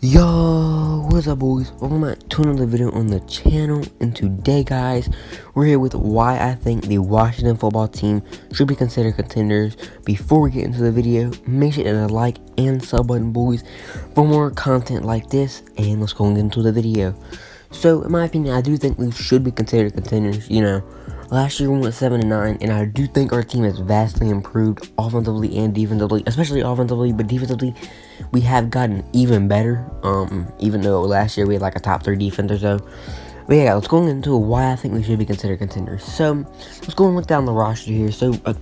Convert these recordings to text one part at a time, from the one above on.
Yo, what's up boys? Welcome back to another video on the channel, and today guys, we're here with why I think the Washington football team should be considered contenders. Before we get into the video, make sure to hit a like and sub button boys for more content like this, and let's go into the video. So in my opinion, I do think we should be considered contenders. Last year we went 7-9, and I do think our team has vastly improved offensively and defensively, especially offensively, but defensively we have gotten even better. Even though last year we had like a top 3 defense or so. But yeah, let's go into why I think we should be considered contenders. So let's go and look down the roster here. So our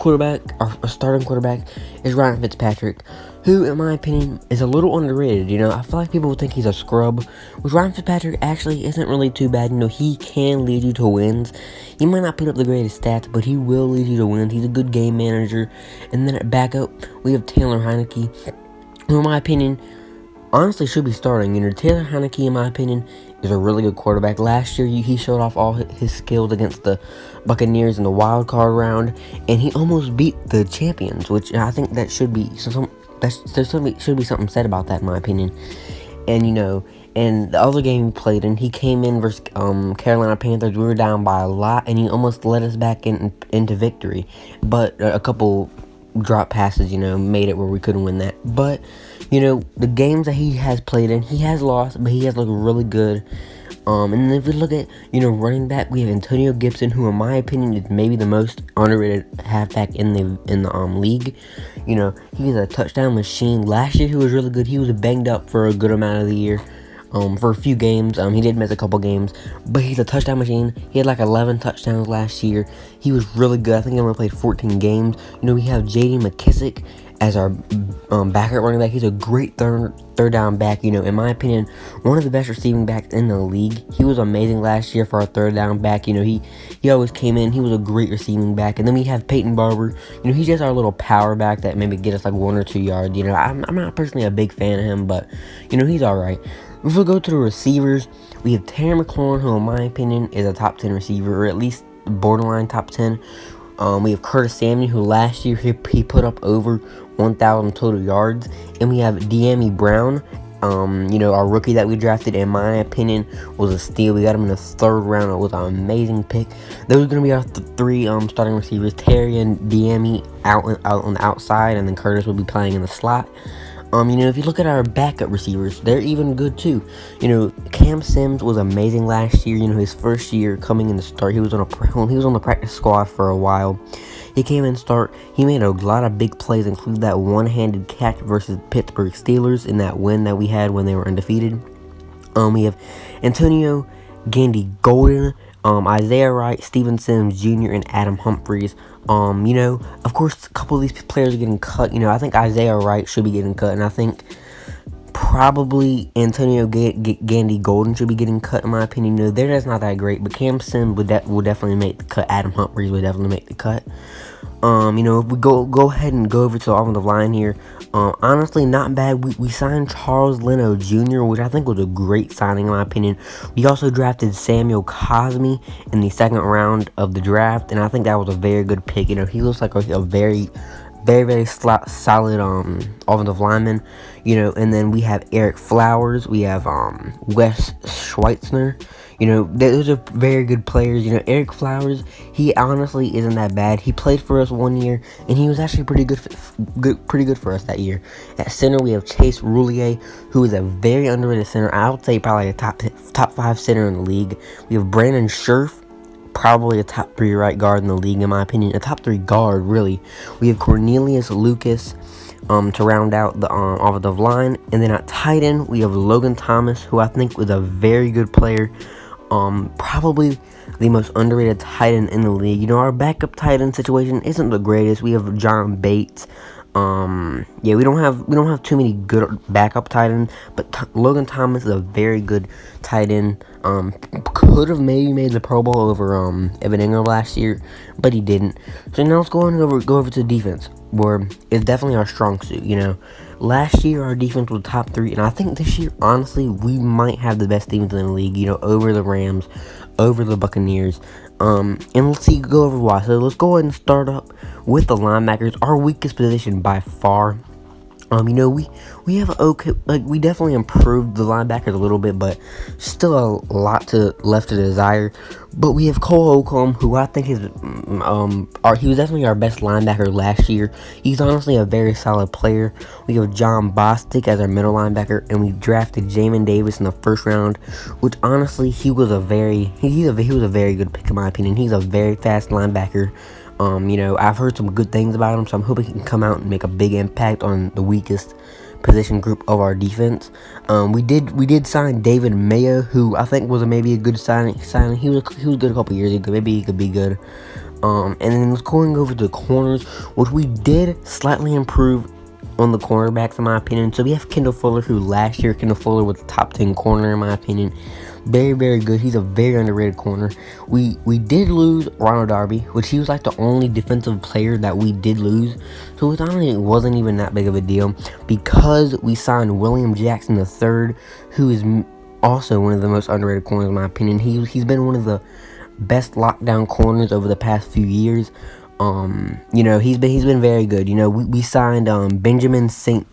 starting quarterback is Ryan Fitzpatrick, who in my opinion is a little underrated. I feel like people would think he's a scrub, which Ryan Fitzpatrick actually isn't really too bad. He can lead you to wins. He might not put up the greatest stats, but he will lead you to wins. He's a good game manager. And then at backup, we have Taylor Heineke, who in my opinion honestly should be starting. Taylor Heineke, in my opinion, is a really good quarterback. Last year, he showed off all his skills against the Buccaneers in the wild card round, and he almost beat the champions, which I think that should be should be something said about that, in my opinion. And and the other game he played in, he came in versus Carolina Panthers. We were down by a lot, and he almost led us back into victory, but a couple drop passes, made it where we couldn't win that. But the games that he has played in, he has lost, but he has looked really good. And then if we look at running back, we have Antonio Gibson, who in my opinion is maybe the most underrated halfback in the league. He's a touchdown machine. Last year he was really good. He was banged up for a good amount of the year. For a few games. He did miss a couple games, but he's a touchdown machine. He had like 11 touchdowns last year. He was really good. I think he only played 14 games. We have J.D. McKissick as our backup running back. He's a great third down back. In my opinion, one of the best receiving backs in the league. He was amazing last year for our third down back. He always came in. He was a great receiving back. And then we have Peyton Barber. He's just our little power back that maybe get us like 1 or 2 yards. I'm not personally a big fan of him, but he's all right. If we go to the receivers, we have Terry McLaurin, who in my opinion is a top 10 receiver, or at least borderline top 10. We have Curtis Samuel, who last year he put up over 1,000 total yards. And we have De'Ami Brown, our rookie that we drafted, in my opinion, was a steal. We got him in the 3rd round. It was an amazing pick. Those are going to be our 3 starting receivers. Terry and De'Ami out on the outside, and then Curtis will be playing in the slot. If you look at our backup receivers, they're even good too. Cam Sims was amazing last year. His first year coming in to start, he was on the practice squad for a while. He came in to start. He made a lot of big plays, including that one-handed catch versus Pittsburgh Steelers in that win that we had when they were undefeated. We have Antonio Gandy Golden, Isaiah Wright, Steven Sims Jr., and Adam Humphries. Of course, a couple of these players are getting cut. I think Isaiah Wright should be getting cut, and I think probably Antonio Gandy Golden should be getting cut, in my opinion. They're just not that great, but Cam Sims will definitely make the cut. Adam Humphries would definitely make the cut. If we go ahead and go over to the offensive line here, honestly, not bad. We signed Charles Leno Jr., which I think was a great signing, in my opinion. We also drafted Samuel Cosmi in the 2nd round of the draft, and I think that was a very good pick. He looks like a very, very solid offensive lineman. And then we have Eric Flowers. We have Wes Schweitzer. Those are very good players. Eric Flowers, he honestly isn't that bad. He played for us 1 year, and he was actually pretty good for us that year. At center, we have Chase Roulier, who is a very underrated center. I would say probably a top 5 center in the league. We have Brandon Scherf, probably a top 3 right guard in the league, in my opinion. A top 3 guard, really. We have Cornelius Lucas to round out the offensive line. And then at tight end, we have Logan Thomas, who I think was a very good player. Probably the most underrated tight end in the league. Our backup tight end situation isn't the greatest. We have John Bates. We don't have too many good backup tight ends, but Logan Thomas is a very good tight end. Could have maybe made the Pro Bowl over Evan Ingram last year, but he didn't. So now let's go over to defense, where it's definitely our strong suit. Last year our defense was top 3, and I think this year, honestly, we might have the best defense in the league. Over the Rams, over the Buccaneers. And let's go over why. So let's go ahead and start up with the linebackers. Our weakest position by far We have okay, like, we definitely improved the linebackers a little bit, but still a lot left to desire. But we have Cole Holcomb, who I think is he was definitely our best linebacker last year. He's honestly a very solid player. We have John Bostic as our middle linebacker, and we drafted Jamin Davis in the first round, which honestly he was a very good pick in my opinion. He's a very fast linebacker. I've heard some good things about him, so I'm hoping he can come out and make a big impact on the weakest position group of our defense. We did sign David Mayo, who I think was maybe a good signing. He was good a couple years ago. Maybe he could be good. And then going over to the corners, which we did slightly improve on the cornerbacks in my opinion. So we have Kendall Fuller, who last year Kendall Fuller was a top 10 corner in my opinion. Very, very good. He's a very underrated corner. We did lose Ronald Darby, which he was like the only defensive player that we did lose. So it wasn't even that big of a deal, because we signed William Jackson III, who is also one of the most underrated corners in my opinion. He's been one of the best lockdown corners over the past few years. He's been very good. We signed Benjamin St.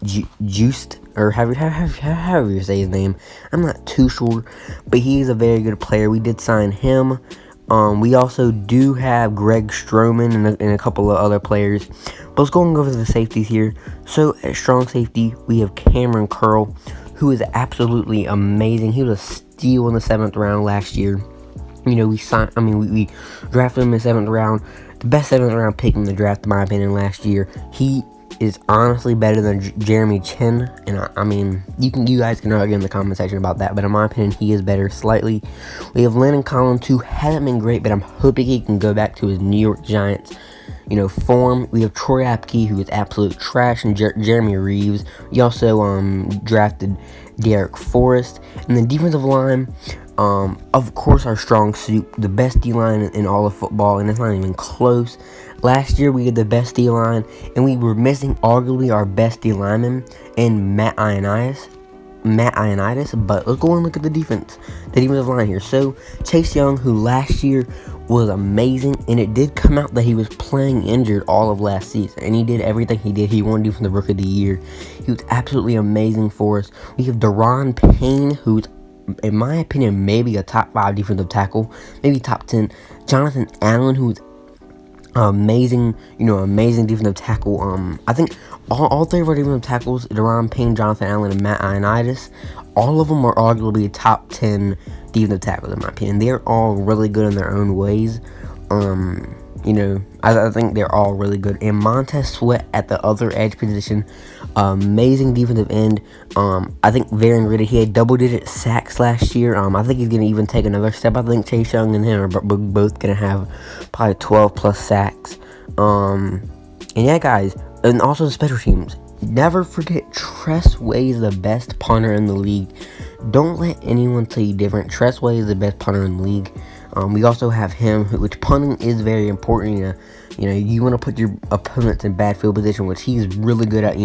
Just, or however you say his name. I'm not too sure, but he's a very good player. We did sign him. We also do have Greg Stroman and a couple of other players. But let's go and go over the safeties here. So at strong safety, we have Cameron Curl, who is absolutely amazing. He was a steal in the 7th round last year. We drafted him in the 7th round. The best 7th round pick in the draft, in my opinion, last year. He is honestly better than Jeremy Chin, and you guys can argue in the comment section about that, but in my opinion, he is better slightly. We have Landon Collins, who hasn't been great, but I'm hoping he can go back to his New York Giants, form. We have Troy Apke, who is absolute trash, and Jeremy Reeves. We also drafted Derek Forrest. And the defensive line, of course, our strong suit, the best D-line in all of football, and it's not even close. Last year, we had the best D-line, and we were missing arguably our best D-lineman in Matt Ioannidis. But let's go and look at the defensive line here. So Chase Young, who last year was amazing, and it did come out that he was playing injured all of last season, and he did everything he did. He won Defensive Rookie of the Year. He was absolutely amazing for us. We have Daron Payne, who's, in my opinion, maybe a top 5 defensive tackle, maybe top 10. Jonathan Allen, who's amazing defensive tackle. I think all 3 of our defensive tackles, Daron Payne, Jonathan Allen, and Matt Ioannidis, all of them are arguably top 10 defensive tackles in my opinion. They're all really good in their own ways. I think they're all really good. And Montez Sweat at the other edge position, amazing defensive end. I think very underrated. He had double-digit sacks last year. I think he's going to even take another step. I think Chase Young and him are both going to have probably 12-plus sacks. And yeah, guys, and also the special teams. Never forget, Tress Way is the best punter in the league. Don't let anyone tell you different. Tress Way is the best punter in the league. We also have him, which punting is very important. You want to put your opponents in bad field position, which he's really good at,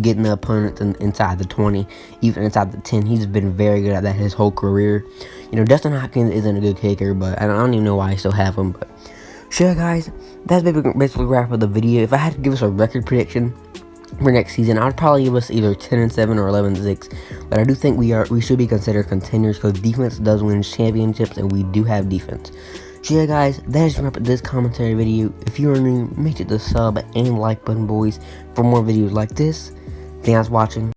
getting the opponents inside the 20, even inside the 10. He's been very good at that his whole career. Dustin Hopkins isn't a good kicker, but I don't even know why I still have him. But sure, guys, that's basically wrap up the video. If I had to give us a record prediction for next season, I'd probably give us either 10-7 or 11-6. But I do think we should be considered contenders, because defense does win championships, and we do have defense. So yeah, guys, that is wrap up this commentary video. If you are new, make sure to sub and like button, boys, for more videos like this. Thanks for watching.